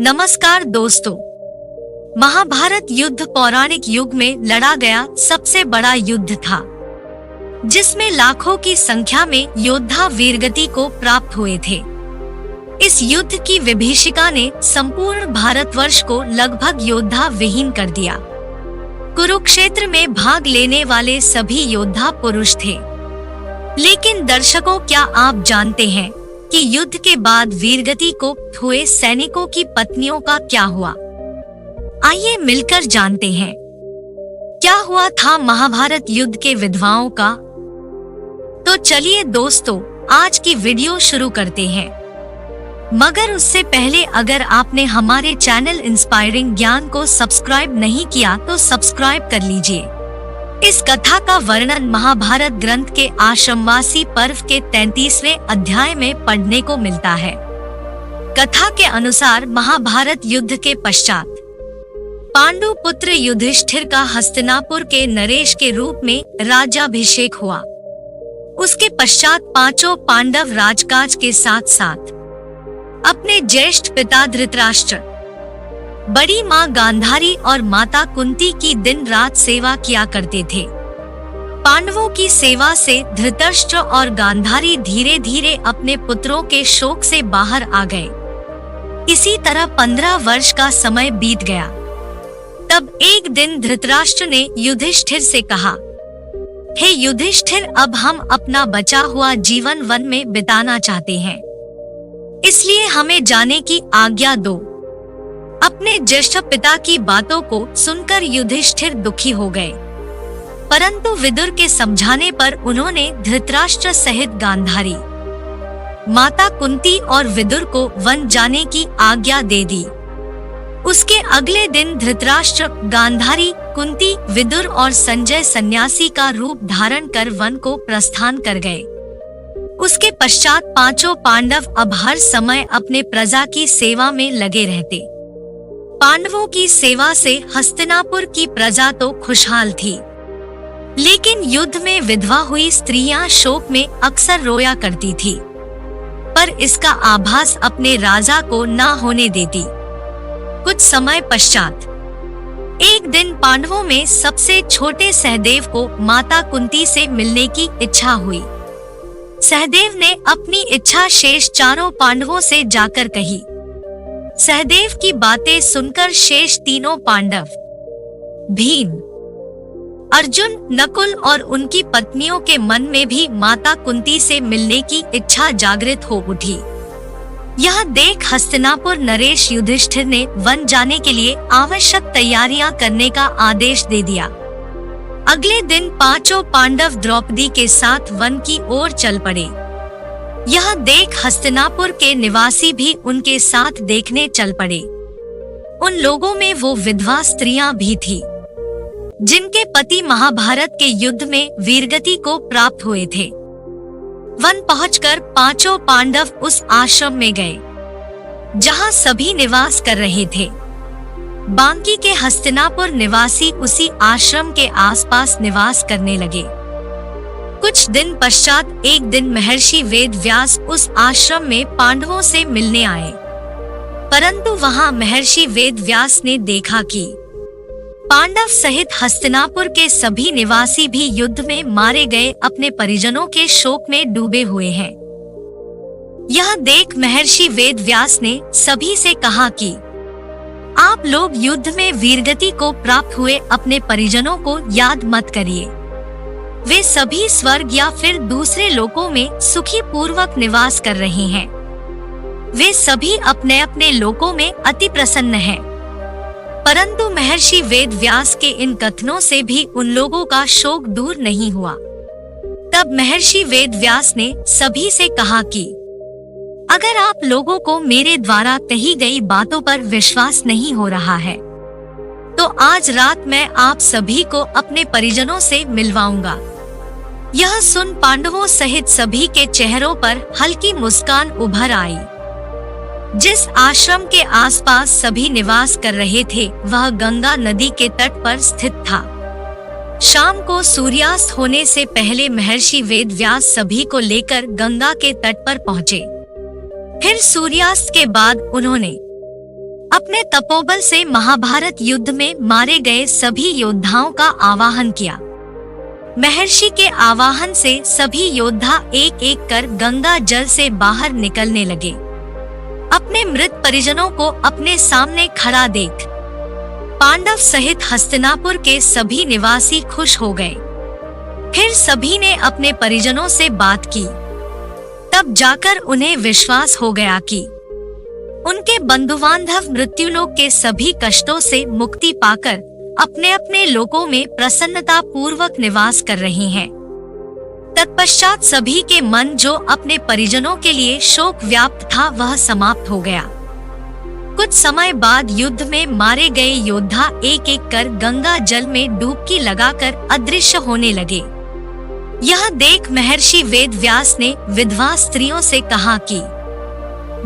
नमस्कार दोस्तों। महाभारत युद्ध पौराणिक युग में लड़ा गया सबसे बड़ा युद्ध था, जिसमें लाखों की संख्या में योद्धा वीरगति को प्राप्त हुए थे। इस युद्ध की विभीषिका ने संपूर्ण भारतवर्ष को लगभग योद्धा विहीन कर दिया। कुरुक्षेत्र में भाग लेने वाले सभी योद्धा पुरुष थे। लेकिन दर्शकों, क्या आप जानते हैं कि युद्ध के बाद वीरगति को हुए सैनिकों की पत्नियों का क्या हुआ? आइए मिलकर जानते हैं क्या हुआ था महाभारत युद्ध के विधवाओं का। तो चलिए दोस्तों, आज की वीडियो शुरू करते हैं। मगर उससे पहले अगर आपने हमारे चैनल इंस्पायरिंग ज्ञान को सब्सक्राइब नहीं किया तो सब्सक्राइब कर लीजिए। इस कथा का वर्णन महाभारत ग्रंथ के आश्रमवासी पर्व के 33वें अध्याय में पढ़ने को मिलता है। कथा के अनुसार महाभारत युद्ध के पश्चात पांडु पुत्र युधिष्ठिर का हस्तिनापुर के नरेश के रूप में राज्याभिषेक हुआ। उसके पश्चात पांचों पांडव राजकाज के साथ साथ अपने ज्येष्ठ पिता धृतराष्ट्र, बड़ी माँ गांधारी और माता कुंती की दिन रात सेवा किया करते थे। पांडवों की सेवा से धृतराष्ट्र और गांधारी धीरे धीरे अपने पुत्रों के शोक से बाहर आ गए। इसी तरह 15 वर्ष का समय बीत गया। तब एक दिन धृतराष्ट्र ने युधिष्ठिर से कहा, हे युधिष्ठिर, अब हम अपना बचा हुआ जीवन वन में बिताना चाहते हैं, इसलिए हमें जाने की आज्ञा दो। अपने ज्येष्ठ पिता की बातों को सुनकर युधिष्ठिर दुखी हो गए, परंतु विदुर के समझाने पर उन्होंने धृतराष्ट्र सहित गांधारी, माता कुंती और विदुर को वन जाने की आज्ञा दे दी। उसके अगले दिन धृतराष्ट्र, गांधारी, कुंती, विदुर और संजय सन्यासी का रूप धारण कर वन को प्रस्थान कर गए। उसके पश्चात पांचों पांडव अब हर समय अपने प्रजा की सेवा में लगे रहते। पांडवों की सेवा से हस्तिनापुर की प्रजा तो खुशहाल थी, लेकिन युद्ध में विधवा हुई स्त्रियां शोक में अक्सर रोया करती थी, पर इसका आभास अपने राजा को न होने देती। कुछ समय पश्चात एक दिन पांडवों में सबसे छोटे सहदेव को माता कुंती से मिलने की इच्छा हुई। सहदेव ने अपनी इच्छा शेष चारों पांडवों से जाकर कही। सहदेव की बातें सुनकर शेष तीनों पांडव, भीम, अर्जुन, नकुल और उनकी पत्नियों के मन में भी माता कुंती से मिलने की इच्छा जागृत हो उठी। यह देख हस्तिनापुर नरेश युधिष्ठिर ने वन जाने के लिए आवश्यक तैयारियां करने का आदेश दे दिया। अगले दिन पांचों पांडव द्रौपदी के साथ वन की ओर चल पड़े। यह देख हस्तिनापुर के निवासी भी उनके साथ देखने चल पड़े। उन लोगों में वो विधवा स्त्रियां भी थी, जिनके पति महाभारत के युद्ध में वीरगति को प्राप्त हुए थे। वन पहुंचकर पांचों पांडव उस आश्रम में गए, जहां सभी निवास कर रहे थे। बांकी के हस्तिनापुर निवासी उसी आश्रम के आसपास निवास करने लगे। कुछ दिन पश्चात एक दिन महर्षि वेद व्यास उस आश्रम में पांडवों से मिलने आए, परंतु वहां महर्षि वेद व्यास ने देखा कि पांडव सहित हस्तिनापुर के सभी निवासी भी युद्ध में मारे गए अपने परिजनों के शोक में डूबे हुए हैं। यह देख महर्षि वेद व्यास ने सभी से कहा कि आप लोग युद्ध में वीरगति को प्राप्त हुए अपने परिजनों को याद मत करिए। वे सभी स्वर्ग या फिर दूसरे लोकों में सुखी पूर्वक निवास कर रहे हैं। वे सभी अपने अपने लोकों में अति प्रसन्न हैं। परंतु महर्षि वेद व्यास के इन कथनों से भी उन लोगों का शोक दूर नहीं हुआ। तब महर्षि वेद व्यास ने सभी से कहा कि अगर आप लोगों को मेरे द्वारा कही गई बातों पर विश्वास नहीं हो रहा है, तो आज रात मैं आप सभी को अपने परिजनों से मिलवाऊंगा। यह सुन पांडवों सहित सभी के चेहरों पर हल्की मुस्कान उभर आई। जिस आश्रम के आसपास सभी निवास कर रहे थे वह गंगा नदी के तट पर स्थित था। शाम को सूर्यास्त होने से पहले महर्षि वेद व्यास सभी को लेकर गंगा के तट पर पहुँचे। फिर सूर्यास्त के बाद उन्होंने अपने तपोबल से महाभारत युद्ध में मारे गए सभी योद्धाओं का आवाहन किया। महर्षि के आवाहन से सभी योद्धा एक एक कर गंगा जल से बाहर निकलने लगे। अपने मृत परिजनों को अपने सामने खड़ा देख पांडव सहित हस्तिनापुर के सभी निवासी खुश हो गए। फिर सभी ने अपने परिजनों से बात की। तब जाकर उन्हें विश्वास हो गया कि उनके बंधुबांधव मृत्युलोक के सभी कष्टों से मुक्ति पाकर अपने अपने लोकों में प्रसन्नता पूर्वक निवास कर रहे हैं। तत्पश्चात सभी के मन जो अपने परिजनों के लिए शोक व्याप्त था वह समाप्त हो गया। कुछ समय बाद युद्ध में मारे गए योद्धा एक एक कर गंगा जल में डुबकी लगाकर अदृश्य होने लगे। यह देख महर्षि वेद व्यास ने विधवा स्त्रियों से कहा कि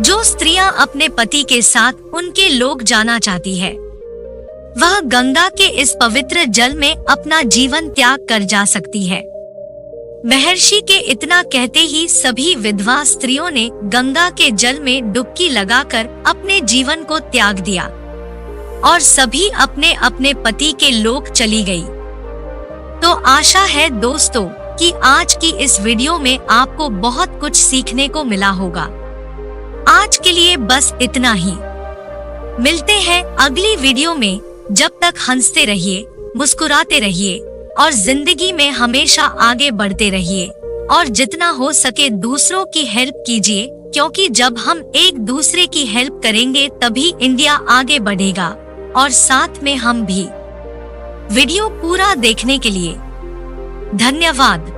जो स्त्रियां अपने पति के साथ उनके लोक जाना चाहती है वह गंगा के इस पवित्र जल में अपना जीवन त्याग कर जा सकती है। महर्षि के इतना कहते ही सभी विधवा स्त्रियों ने गंगा के जल में डुबकी लगाकर अपने जीवन को त्याग दिया और सभी अपने अपने पति के लोक चली गई। तो आशा है दोस्तों कि आज की इस वीडियो में आपको बहुत कुछ सीखने को मिला होगा। आज के लिए बस इतना ही। मिलते हैं अगली वीडियो में। जब तक हंसते रहिए, मुस्कुराते रहिए और जिंदगी में हमेशा आगे बढ़ते रहिए और जितना हो सके दूसरों की हेल्प कीजिए, क्योंकि जब हम एक दूसरे की हेल्प करेंगे तभी इंडिया आगे बढ़ेगा और साथ में हम भी। वीडियो पूरा देखने के लिए धन्यवाद।